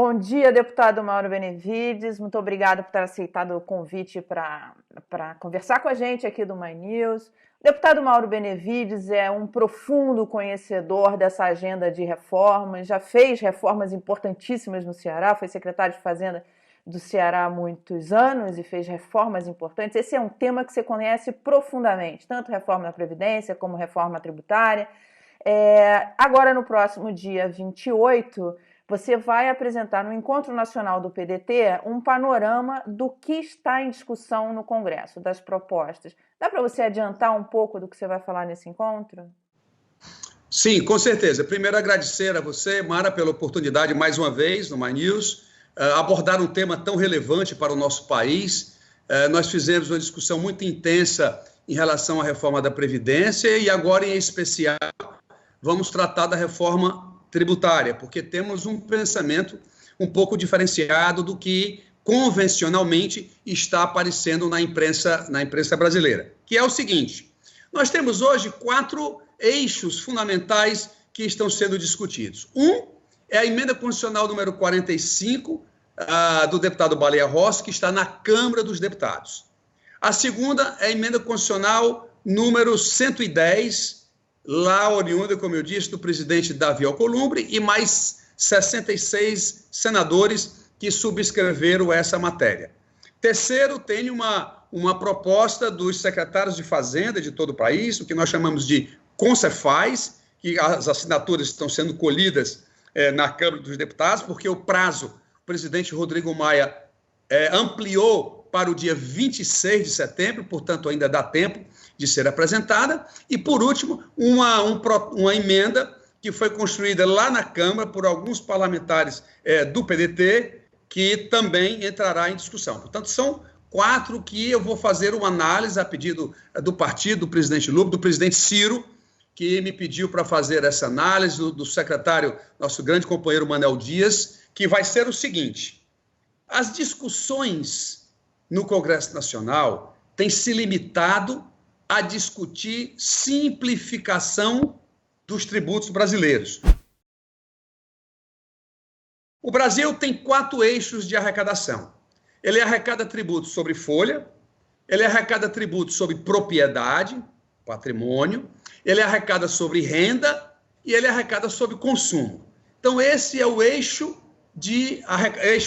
Bom dia, deputado Mauro Benevides. Muito obrigado por ter aceitado o convite para conversar com a gente aqui do My News. O deputado Mauro Benevides é um profundo conhecedor dessa agenda de reformas, já fez reformas importantíssimas no Ceará, foi secretário de Fazenda do Ceará há muitos anos e fez reformas importantes. Esse é um tema que você conhece profundamente, tanto reforma da Previdência como reforma tributária. Agora, no próximo dia 28, você vai apresentar no Encontro Nacional do PDT um panorama do que está em discussão no Congresso, das propostas. Dá para você adiantar um pouco do que você vai falar nesse encontro? Sim, com certeza. Primeiro, agradecer a você, Mara, pela oportunidade, mais uma vez, no My News, abordar um tema tão relevante para o nosso país. Nós fizemos uma discussão muito intensa em relação à reforma da Previdência e agora, em especial, vamos tratar da reforma tributária, porque temos um pensamento um pouco diferenciado do que convencionalmente está aparecendo na imprensa brasileira, que é o seguinte: nós temos hoje 4 eixos fundamentais que estão sendo discutidos. Um é a emenda constitucional número 45 do deputado Baleia Rossi, que está na Câmara dos Deputados. A segunda é a emenda constitucional número 110, lá oriunda, como eu disse, do presidente Davi Alcolumbre e mais 66 senadores que subscreveram essa matéria. Terceiro, tem uma proposta dos secretários de Fazenda de todo o país, o que nós chamamos de Concefaz, que as assinaturas estão sendo colhidas na Câmara dos Deputados, porque o prazo, o presidente Rodrigo Maia ampliou para o dia 26 de setembro, portanto ainda dá tempo de ser apresentada. E, por último, uma emenda que foi construída lá na Câmara por alguns parlamentares do PDT, que também entrará em discussão. Portanto, são 4 que eu vou fazer uma análise a pedido do partido, do presidente Lula, do presidente Ciro, que me pediu para fazer essa análise, do secretário, nosso grande companheiro Manel Dias, que vai ser o seguinte: as discussões no Congresso Nacional têm se limitado a discutir simplificação dos tributos brasileiros. O Brasil tem 4 eixos de arrecadação. Ele arrecada tributos sobre folha, ele arrecada tributos sobre propriedade, patrimônio, ele arrecada sobre renda e ele arrecada sobre consumo. Então, esse é o eixo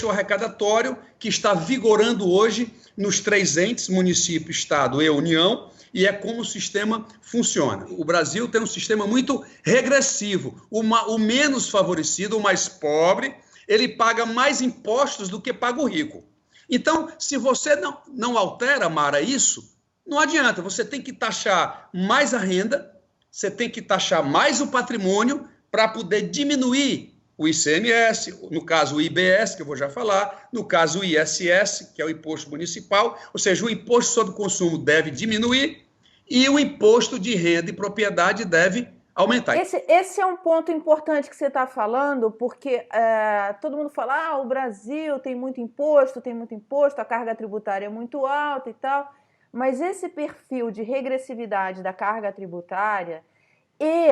arrecadatório que está vigorando hoje nos 3 entes, município, estado e União, e é como o sistema funciona. O Brasil tem um sistema muito regressivo. O menos favorecido, o mais pobre, ele paga mais impostos do que paga o rico. Então, se você não altera, Mara, isso, não adianta. Você tem que taxar mais a renda, você tem que taxar mais o patrimônio para poder diminuir o ICMS, no caso o IBS, que eu vou já falar, no caso o ISS, que é o imposto municipal, ou seja, o imposto sobre consumo deve diminuir e o imposto de renda e propriedade deve aumentar. Esse é um ponto importante que você está falando, porque todo mundo fala, o Brasil tem muito imposto, a carga tributária é muito alta e tal, mas esse perfil de regressividade da carga tributária e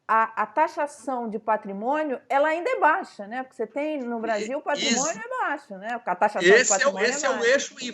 a taxação de patrimônio, ela ainda é baixa, né? Porque você tem no Brasil o patrimônio é baixo, né? A taxação de patrimônio esse é o eixo e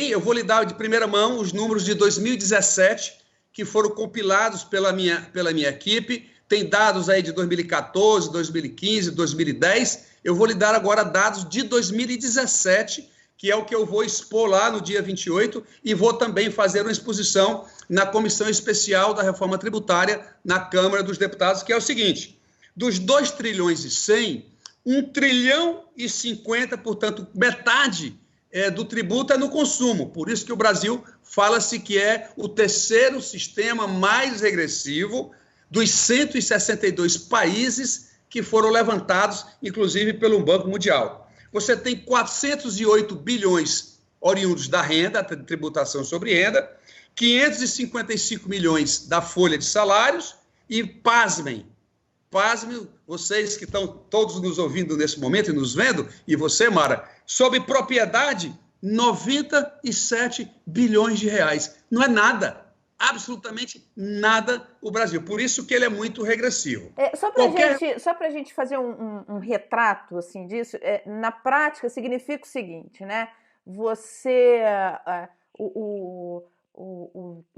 eu vou lhe dar de primeira mão os números de 2017 que foram compilados pela minha equipe. Tem dados aí de 2014, 2015, 2010. Eu vou lhe dar agora dados de 2017, que é o que eu vou expor lá no dia 28, e vou também fazer uma exposição na Comissão Especial da Reforma Tributária na Câmara dos Deputados, que é o seguinte: dos 2 trilhões e 100, 1 trilhão e 50, portanto, metade do tributo é no consumo. Por isso que o Brasil fala-se que é o 3º sistema mais regressivo dos 162 países que foram levantados, inclusive, pelo Banco Mundial. Você tem 408 bilhões oriundos da renda, da tributação sobre renda, 555 milhões da folha de salários e, pasmem, vocês que estão todos nos ouvindo nesse momento e nos vendo, e você, Mara, sobre propriedade, 97 bilhões de reais. Não é nada. absolutamente nada o Brasil. Por isso que ele é muito regressivo. Só para a gente fazer um retrato assim, disso, na prática significa o seguinte, né? Você, o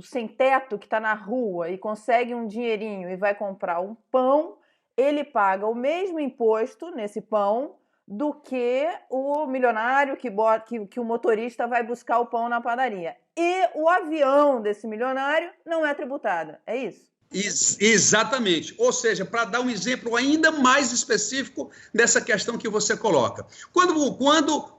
sem-teto que está na rua e consegue um dinheirinho e vai comprar um pão, ele paga o mesmo imposto nesse pão do que o milionário que o motorista vai buscar o pão na padaria. E o avião desse milionário não é tributado, é isso? Exatamente. Ou seja, para dar um exemplo ainda mais específico dessa questão que você coloca. Quando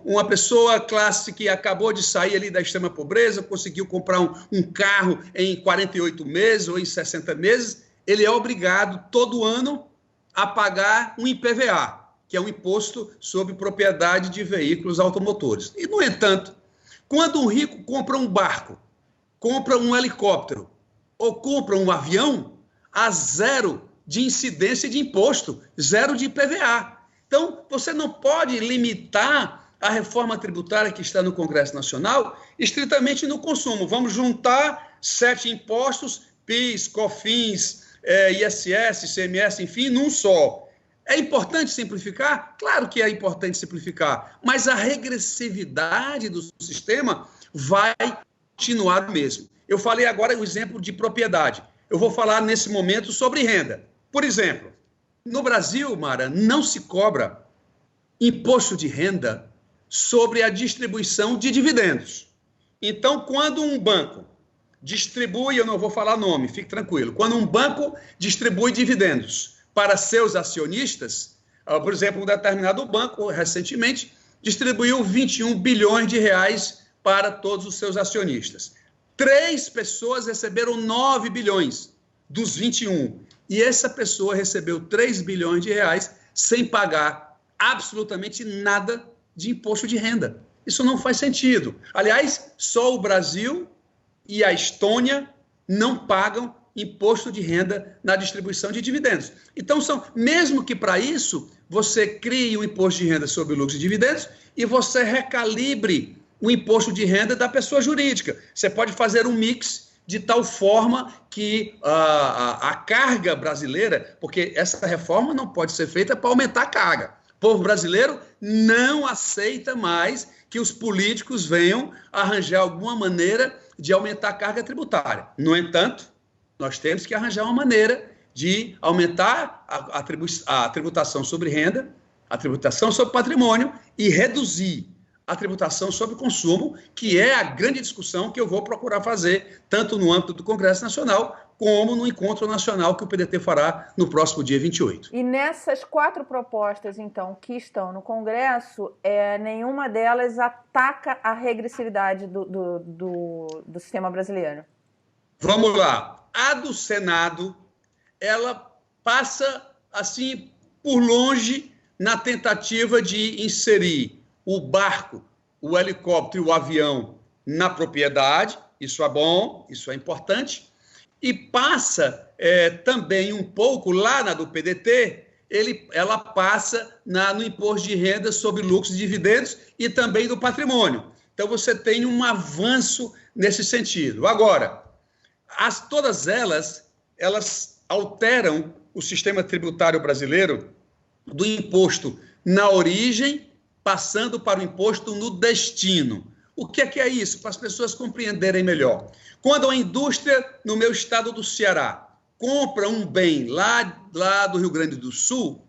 uma pessoa classe que acabou de sair ali da extrema pobreza, conseguiu comprar um carro em 48 meses ou em 60 meses, ele é obrigado todo ano a pagar um IPVA, que é um imposto sobre propriedade de veículos automotores. E, no entanto, quando um rico compra um barco, compra um helicóptero, ou compra um avião, há zero de incidência de imposto, zero de IPVA. Então, você não pode limitar a reforma tributária que está no Congresso Nacional estritamente no consumo. Vamos juntar 7 impostos, PIS, COFINS, ISS, ICMS, enfim, num só. É importante simplificar? Claro que é importante simplificar, mas a regressividade do sistema vai continuar o mesmo. Eu falei agora o exemplo de propriedade. Eu vou falar nesse momento sobre renda. Por exemplo, no Brasil, Mara, não se cobra imposto de renda sobre a distribuição de dividendos. Então, quando um banco distribui, eu não vou falar nome, fique tranquilo, quando um banco distribui dividendos para seus acionistas, por exemplo, um determinado banco, recentemente, distribuiu 21 bilhões de reais para todos os seus acionistas. 3 pessoas receberam 9 bilhões dos 21. E essa pessoa recebeu 3 bilhões de reais sem pagar absolutamente nada de imposto de renda. Isso não faz sentido. Aliás, só o Brasil e a Estônia não pagam imposto de renda na distribuição de dividendos. Então, mesmo que para isso você crie um imposto de renda sobre lucros e dividendos e você recalibre o imposto de renda da pessoa jurídica. Você pode fazer um mix de tal forma que a carga brasileira, porque essa reforma não pode ser feita para aumentar a carga. O povo brasileiro não aceita mais que os políticos venham arranjar alguma maneira de aumentar a carga tributária. No entanto, nós temos que arranjar uma maneira de aumentar a tributação sobre renda, a tributação sobre patrimônio e reduzir a tributação sobre consumo, que é a grande discussão que eu vou procurar fazer, tanto no âmbito do Congresso Nacional, como no encontro nacional que o PDT fará no próximo dia 28. E nessas 4 propostas, então, que estão no Congresso, nenhuma delas ataca a regressividade do sistema brasileiro? Vamos lá. A do Senado, ela passa, assim, por longe na tentativa de inserir o barco, o helicóptero e o avião na propriedade, isso é bom, isso é importante, e passa também um pouco lá na do PDT, ela passa no imposto de renda sobre lucros e dividendos e também do patrimônio. Então, você tem um avanço nesse sentido. Agora, todas elas alteram o sistema tributário brasileiro do imposto na origem, passando para o imposto no destino. O que é isso? Para as pessoas compreenderem melhor. Quando a indústria, no meu estado do Ceará, compra um bem lá do Rio Grande do Sul,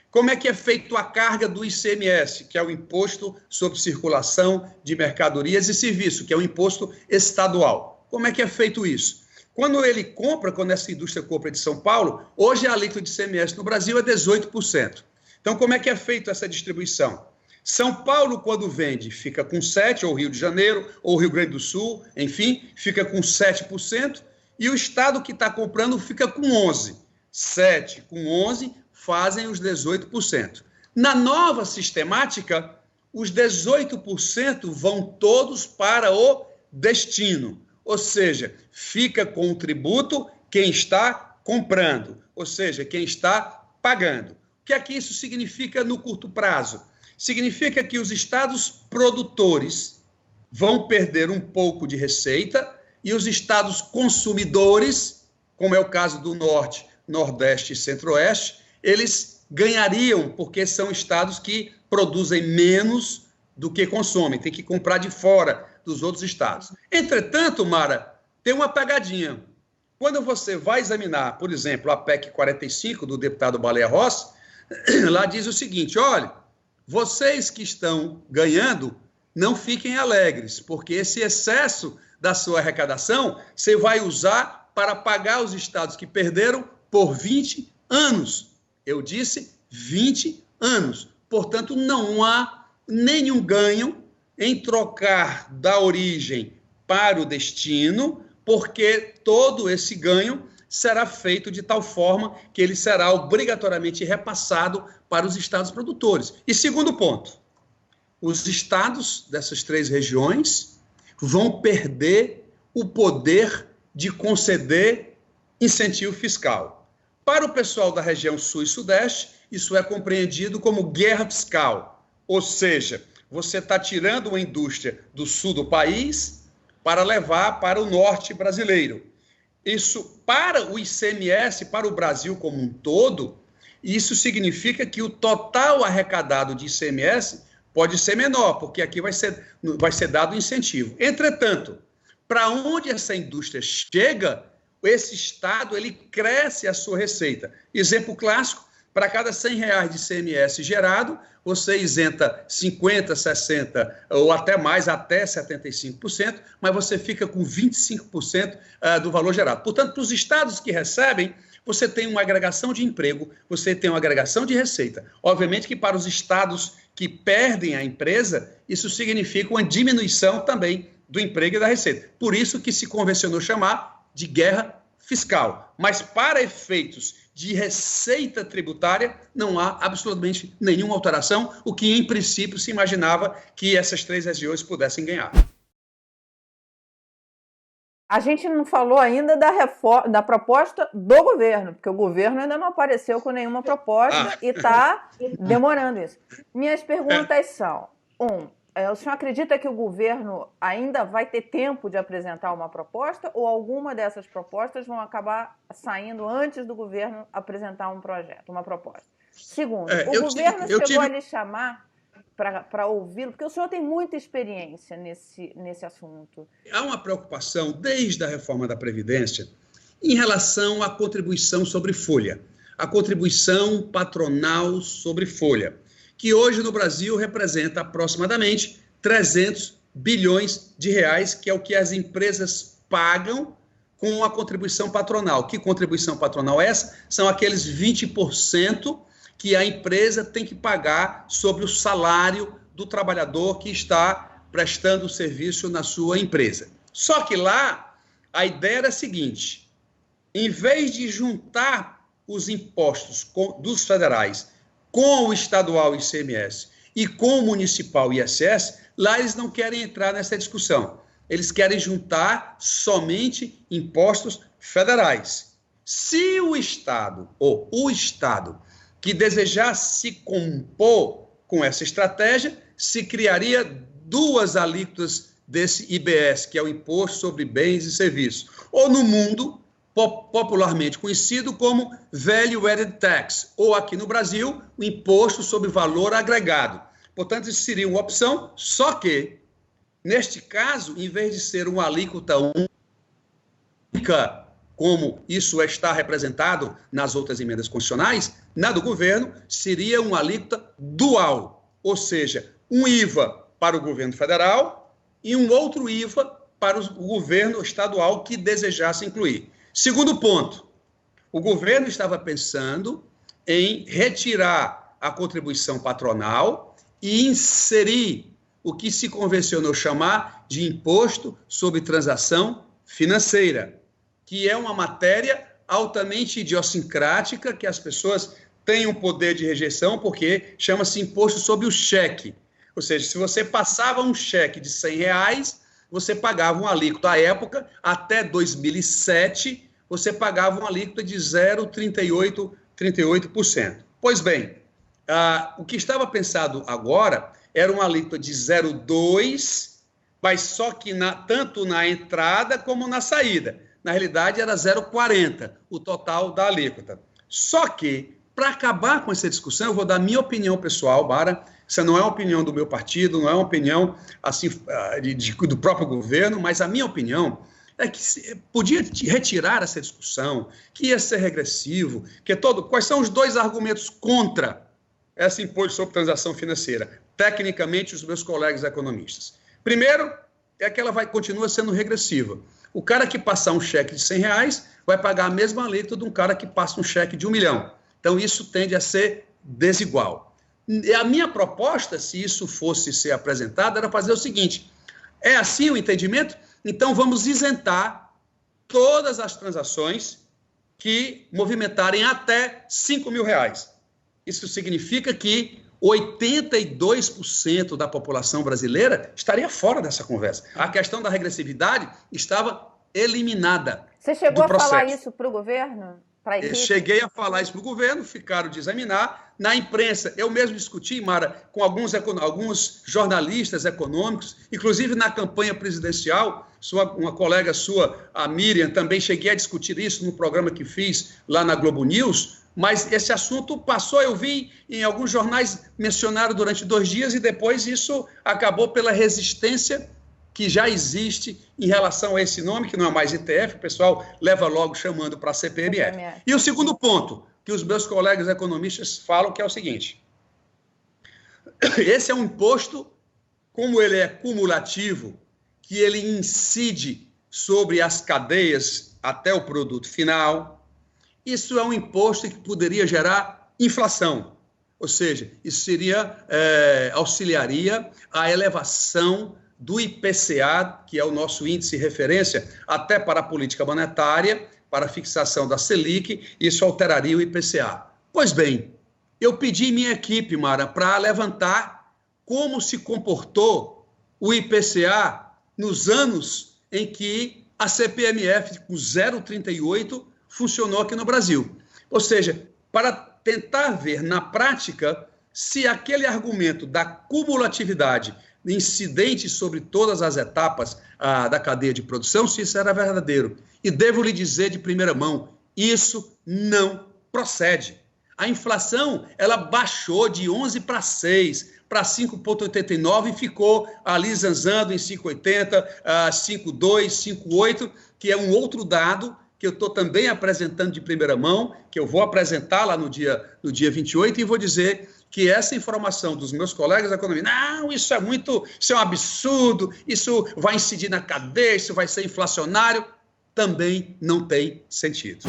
como é que é feita a carga do ICMS, que é o Imposto sobre Circulação de Mercadorias e Serviços, que é o imposto estadual? Como é que é feito isso? Quando essa indústria compra de São Paulo, hoje a alíquota de ICMS no Brasil é 18%. Então, como é que é feita essa distribuição? São Paulo, quando vende, fica com 7%, ou Rio de Janeiro, ou Rio Grande do Sul, enfim, fica com 7%, e o estado que está comprando fica com 11%. 7% com 11% fazem os 18%. Na nova sistemática, os 18% vão todos para o destino, ou seja, fica com o tributo quem está comprando, ou seja, quem está pagando. O que é que isso significa no curto prazo? Significa que os estados produtores vão perder um pouco de receita e os estados consumidores, como é o caso do Norte, Nordeste e Centro-Oeste, eles ganhariam, porque são estados que produzem menos do que consomem, tem que comprar de fora dos outros estados. Entretanto, Mara, tem uma pegadinha. Quando você vai examinar, por exemplo, a PEC 45 do deputado Baleia Rossi, lá diz o seguinte: olha, vocês que estão ganhando, não fiquem alegres, porque esse excesso da sua arrecadação você vai usar para pagar os estados que perderam por 20 anos. Eu disse 20 anos. Portanto, não há nenhum ganho em trocar da origem para o destino, porque todo esse ganho será feito de tal forma que ele será obrigatoriamente repassado para os estados produtores. E segundo ponto, os estados dessas 3 regiões vão perder o poder de conceder incentivo fiscal. Para o pessoal da região sul e sudeste, isso é compreendido como guerra fiscal, ou seja, você está tirando uma indústria do sul do país para levar para o norte brasileiro. Isso, para o ICMS, para o Brasil como um todo, isso significa que o total arrecadado de ICMS pode ser menor, porque aqui vai ser dado incentivo. Entretanto, para onde essa indústria chega, esse estado ele cresce a sua receita. Exemplo clássico: para cada R$100 de ICMS gerado, você isenta 50%, 60% ou até mais, até 75%, mas você fica com 25% do valor gerado. Portanto, para os estados que recebem, você tem uma agregação de emprego, você tem uma agregação de receita. Obviamente que para os estados que perdem a empresa, isso significa uma diminuição também do emprego e da receita. Por isso que se convencionou chamar de guerra fiscal. Mas para efeitos de receita tributária, não há absolutamente nenhuma alteração, o que em princípio se imaginava que essas 3 regiões pudessem ganhar. A gente não falou ainda da proposta do governo, porque o governo ainda não apareceu com nenhuma proposta e está demorando isso. Minhas perguntas são: o senhor acredita que o governo ainda vai ter tempo de apresentar uma proposta, ou alguma dessas propostas vão acabar saindo antes do governo apresentar um projeto, uma proposta? Segundo, o governo chegou a lhe chamar para ouvi-lo, porque o senhor tem muita experiência nesse assunto. Há uma preocupação, desde a reforma da Previdência, em relação à contribuição sobre folha, a contribuição patronal sobre folha, que hoje no Brasil representa aproximadamente 300 bilhões de reais, que é o que as empresas pagam com a contribuição patronal. Que contribuição patronal é essa? São aqueles 20% que a empresa tem que pagar sobre o salário do trabalhador que está prestando o serviço na sua empresa. Só que lá, a ideia era a seguinte: em vez de juntar os impostos dos federais com o estadual ICMS e com o municipal ISS, lá eles não querem entrar nessa discussão. Eles querem juntar somente impostos federais. Se o Estado, ou o Estado, que desejasse se compor com essa estratégia, se criaria 2 alíquotas desse IBS, que é o Imposto sobre Bens e Serviços, ou no mundo popularmente conhecido como Value Added Tax, ou aqui no Brasil, o Imposto sobre Valor Agregado. Portanto, isso seria uma opção, só que, neste caso, em vez de ser uma alíquota única, como isso está representado nas outras emendas constitucionais, na do governo seria uma alíquota dual, ou seja, um IVA para o governo federal e um outro IVA para o governo estadual que desejasse incluir. Segundo ponto, o governo estava pensando em retirar a contribuição patronal e inserir o que se convencionou chamar de imposto sobre transação financeira, que é uma matéria altamente idiosincrática, que as pessoas têm um poder de rejeição, porque chama-se imposto sobre o cheque. Ou seja, se você passava um cheque de R$100, você pagava uma alíquota. À época, até 2007, você pagava uma alíquota de 0,38%. Pois bem, o que estava pensado agora era uma alíquota de 0,2%, mas só que tanto na entrada como na saída. Na realidade, era 0,40 o total da alíquota. Só que, para acabar com essa discussão, eu vou dar minha opinião pessoal, Mara. Essa não é uma opinião do meu partido, não é uma opinião assim, do próprio governo, mas a minha opinião é que podia retirar essa discussão, que ia ser regressivo, quais são os dois argumentos contra esse imposto sobre transação financeira, tecnicamente, os meus colegas economistas. Primeiro, é que ela continua sendo regressiva. O cara que passar um cheque de R$100 vai pagar a mesma alíquota de um cara que passa um cheque de R$1 milhão. Então, isso tende a ser desigual. E a minha proposta, se isso fosse ser apresentado, era fazer o seguinte: é assim o entendimento? Então, vamos isentar todas as transações que movimentarem até R$5.000. Isso significa que 82% da população brasileira estaria fora dessa conversa. A questão da regressividade estava eliminada. Você chegou a falar isso para o governo? Eu cheguei a falar isso para o governo, ficaram de examinar. Na imprensa, eu mesmo discuti, Mara, com alguns jornalistas econômicos, inclusive na campanha presidencial, uma colega sua, a Miriam, também cheguei a discutir isso no programa que fiz lá na Globo News, mas esse assunto passou, eu vi em alguns jornais mencionado durante 2 dias e depois isso acabou pela resistência que já existe em relação a esse nome, que não é mais ITF, o pessoal leva logo chamando para CPMF. E o segundo ponto, que os meus colegas economistas falam, que é o seguinte: esse é um imposto, como ele é cumulativo, que ele incide sobre as cadeias até o produto final, isso é um imposto que poderia gerar inflação, ou seja, isso auxiliaria a elevação do IPCA, que é o nosso índice de referência, até para a política monetária, para a fixação da Selic, isso alteraria o IPCA. Pois bem, eu pedi minha equipe, Mara, para levantar como se comportou o IPCA nos anos em que a CPMF, com 0,38, funcionou aqui no Brasil. Ou seja, para tentar ver na prática se aquele argumento da cumulatividade incidente sobre todas as etapas da cadeia de produção, se isso era verdadeiro. E devo lhe dizer de primeira mão, isso não procede. A inflação, ela baixou de 11 para 6, para 5,89 e ficou ali zanzando em 5,80, 5,2, 5,8, que é um outro dado que eu estou também apresentando de primeira mão, que eu vou apresentar lá no dia 28 e vou dizer que essa informação dos meus colegas da economia, não, isso é um absurdo, isso vai incidir na cadeia, isso vai ser inflacionário, também não tem sentido.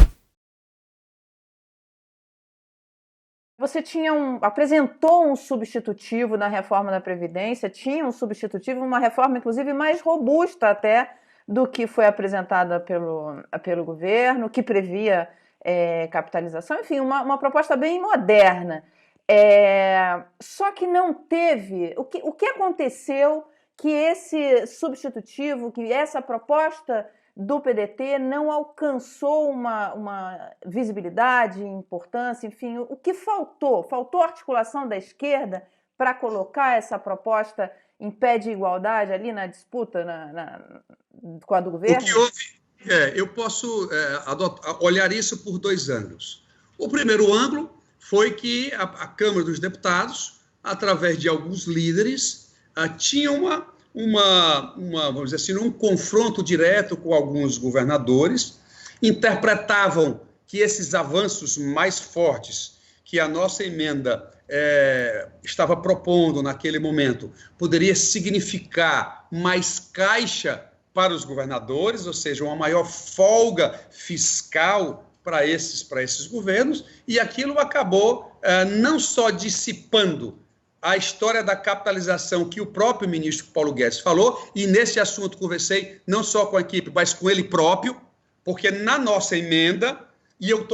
Você apresentou um substitutivo na reforma da Previdência, tinha um substitutivo, uma reforma, inclusive, mais robusta até do que foi apresentada pelo governo, que previa capitalização, enfim, uma proposta bem moderna. Só que não teve... O que aconteceu que esse substitutivo, que essa proposta do PDT não alcançou uma visibilidade, importância, enfim, o que faltou? Faltou articulação da esquerda para colocar essa proposta em pé de igualdade ali na disputa com a do governo? O que houve, eu posso olhar isso por 2 ângulos. O primeiro ângulo foi que a Câmara dos Deputados, através de alguns líderes, tinha vamos dizer assim, um confronto direto com alguns governadores, interpretavam que esses avanços mais fortes que a nossa emenda estava propondo naquele momento poderia significar mais caixa para os governadores, ou seja, uma maior folga fiscal para esses governos, e aquilo acabou não só dissipando a história da capitalização que o próprio ministro Paulo Guedes falou, e nesse assunto conversei não só com a equipe, mas com ele próprio, porque na nossa emenda, e eu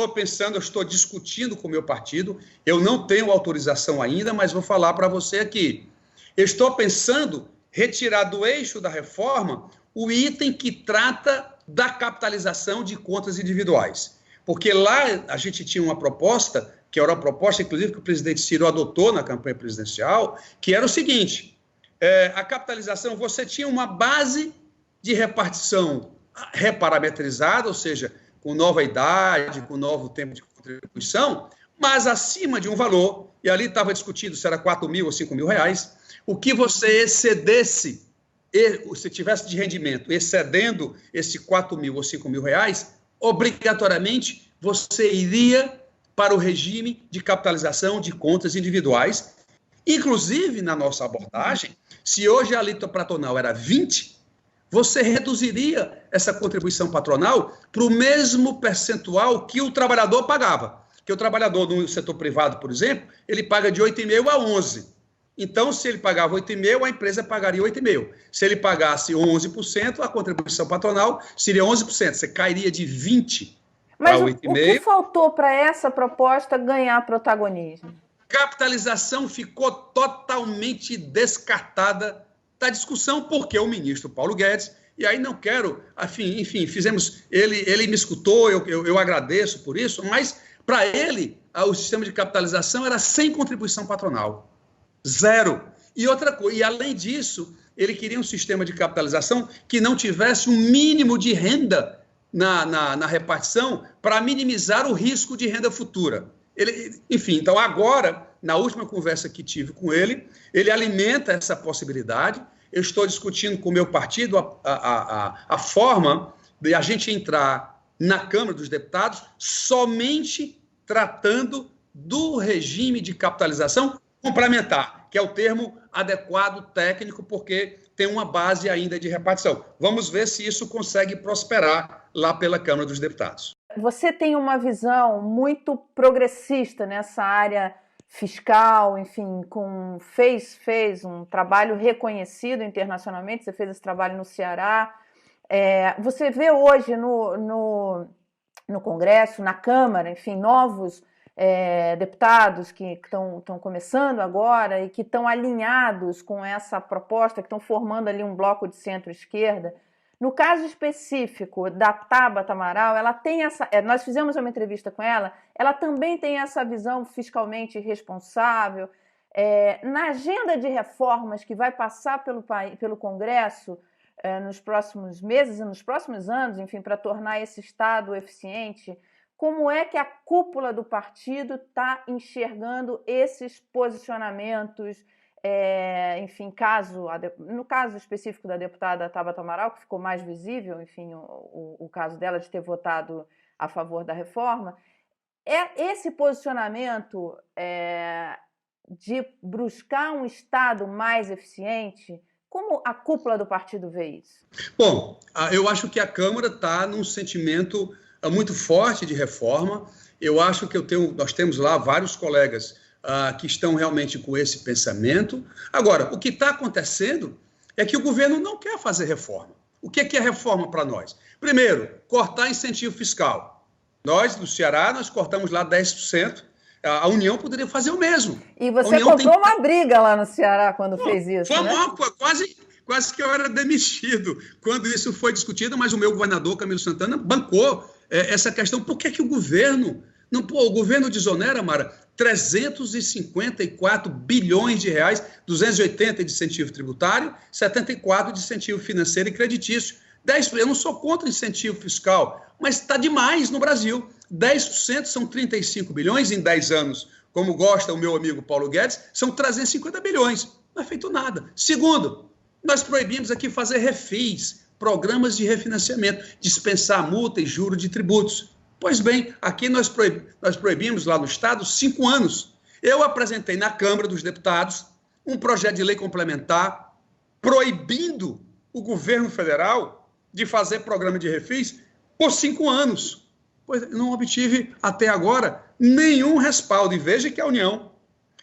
estou discutindo com o meu partido, eu não tenho autorização ainda, mas vou falar para você aqui. Eu estou pensando retirar do eixo da reforma o item que trata da capitalização de contas individuais. Porque lá a gente tinha uma proposta, que era uma proposta, inclusive, que o presidente Ciro adotou na campanha presidencial, que era o seguinte: a capitalização, você tinha uma base de repartição reparametrizada, ou seja, com nova idade, com novo tempo de contribuição, mas acima de um valor, e ali estava discutido se era 4 mil ou 5 mil reais, o que você excedesse, se tivesse de rendimento excedendo esse 4 mil ou 5 mil reais, obrigatoriamente você iria para o regime de capitalização de contas individuais. Inclusive, na nossa abordagem, se hoje a alíquota patronal era 20, você reduziria essa contribuição patronal para o mesmo percentual que o trabalhador pagava. Que o trabalhador no setor privado, por exemplo, ele paga de 8,5% a 11%. Então, se ele pagava 8,5%, a empresa pagaria 8,5%. Se ele pagasse 11%, a contribuição patronal seria 11%. Você cairia de 20% para 8,5%. Mas o que faltou para essa proposta ganhar protagonismo? Capitalização ficou totalmente descartada da discussão, porque o ministro Paulo Guedes, e aí não quero, enfim, fizemos, ele me escutou, eu agradeço por isso, mas para ele o sistema de capitalização era sem contribuição patronal, zero. E outra coisa, e além disso, ele queria um sistema de capitalização que não tivesse um mínimo de renda na repartição para minimizar o risco de renda futura. Enfim, então agora, na última conversa que tive com ele alimenta essa possibilidade. Eu estou discutindo com o meu partido a forma de a gente entrar na Câmara dos Deputados somente tratando do regime de capitalização complementar, que é o termo adequado técnico, porque tem uma base ainda de repartição. Vamos ver se isso consegue prosperar lá pela Câmara dos Deputados. Você tem uma visão muito progressista nessa área fiscal, enfim, fez um trabalho reconhecido internacionalmente, você fez esse trabalho no Ceará. Você vê hoje no Congresso, na Câmara, enfim, novos deputados que estão começando agora e que estão alinhados com essa proposta, que estão formando ali um bloco de centro-esquerda. No caso específico da Tabata Amaral, ela tem essa. Nós fizemos uma entrevista com ela também tem essa visão fiscalmente responsável. Na agenda de reformas que vai passar pelo Congresso nos próximos meses e nos próximos anos, enfim, para tornar esse Estado eficiente, como é que a cúpula do partido está enxergando esses posicionamentos? Enfim, no caso específico da deputada Tabata Amaral, que ficou mais visível, enfim, o caso dela de ter votado a favor da reforma, esse posicionamento de buscar um Estado mais eficiente, como a cúpula do partido vê isso? Bom, eu acho que a Câmara está num sentimento muito forte de reforma. Eu acho que nós temos lá vários colegas que estão realmente com esse pensamento. Agora, o que está acontecendo é que o governo não quer fazer reforma. O que é reforma para nós? Primeiro, cortar incentivo fiscal. Nós, do Ceará, nós cortamos lá 10%. A União poderia fazer o mesmo. E você comprou uma briga lá no Ceará quando fez isso, foi né? Quase que eu era demitido quando isso foi discutido, mas o meu governador, Camilo Santana, bancou essa questão. Por que o governo... o governo desonera, Mara, 354 bilhões de reais, 280 de incentivo tributário, 74 de incentivo financeiro e creditício. 10%, eu não sou contra incentivo fiscal, mas está demais no Brasil. 10% são 35 bilhões em 10 anos. Como gosta o meu amigo Paulo Guedes, são 350 bilhões. Não é feito nada. Segundo, nós proibimos aqui fazer refis, programas de refinanciamento, dispensar multa e juro de tributos. Pois bem, aqui nós proibimos lá no Estado 5 anos. Eu apresentei na Câmara dos Deputados um projeto de lei complementar proibindo o governo federal de fazer programa de refis por 5 anos. Pois não obtive até agora nenhum respaldo. E veja que a União,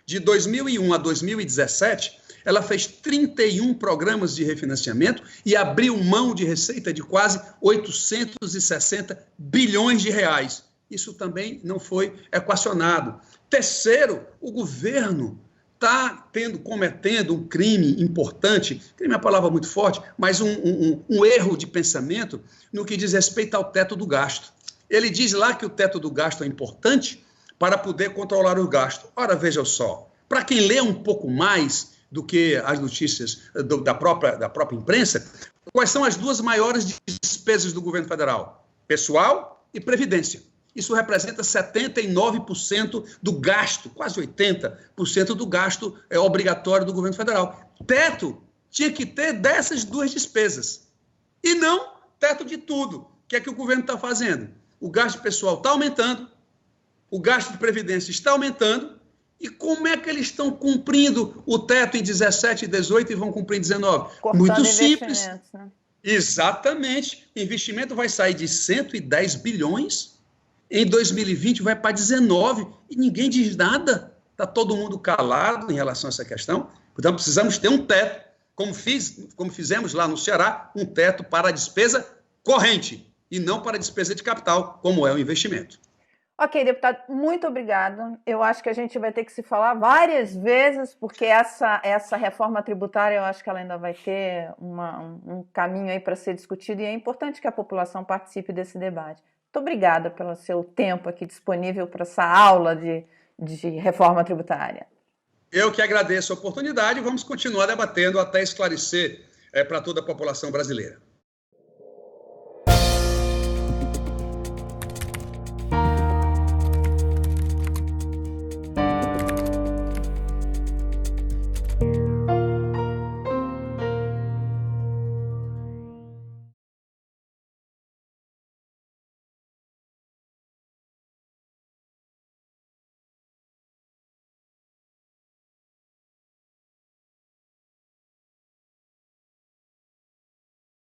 de 2001 a 2017, ela fez 31 programas de refinanciamento e abriu mão de receita de quase 860 bilhões de reais. Isso também não foi equacionado. Terceiro, o governo está cometendo um crime importante, crime é uma palavra muito forte, mas um erro de pensamento no que diz respeito ao teto do gasto. Ele diz lá que o teto do gasto é importante para poder controlar o gasto. Ora, veja só, para quem lê um pouco mais do que as notícias da própria imprensa, quais são as duas maiores despesas do governo federal? Pessoal e previdência. Isso representa 79% do gasto, quase 80% do gasto obrigatório do governo federal. Teto tinha que ter dessas duas despesas. E não teto de tudo. O que é que o governo está fazendo? O gasto pessoal está aumentando, o gasto de previdência está aumentando, e como é que eles estão cumprindo o teto em 17 e 18 e vão cumprir em 19? Cortando muito simples. Né? Exatamente. O investimento vai sair de 110 bilhões, em 2020 vai para 19 e ninguém diz nada. Está todo mundo calado em relação a essa questão. Então, precisamos ter um teto, como fizemos lá no Ceará, um teto para a despesa corrente e não para a despesa de capital, como é o investimento. Ok, deputado, muito obrigado. Eu acho que a gente vai ter que se falar várias vezes, porque essa reforma tributária, eu acho que ela ainda vai ter um caminho aí para ser discutido, e é importante que a população participe desse debate. Muito obrigada pelo seu tempo aqui disponível para essa aula de reforma tributária. Eu que agradeço a oportunidade e vamos continuar debatendo até esclarecer para toda a população brasileira.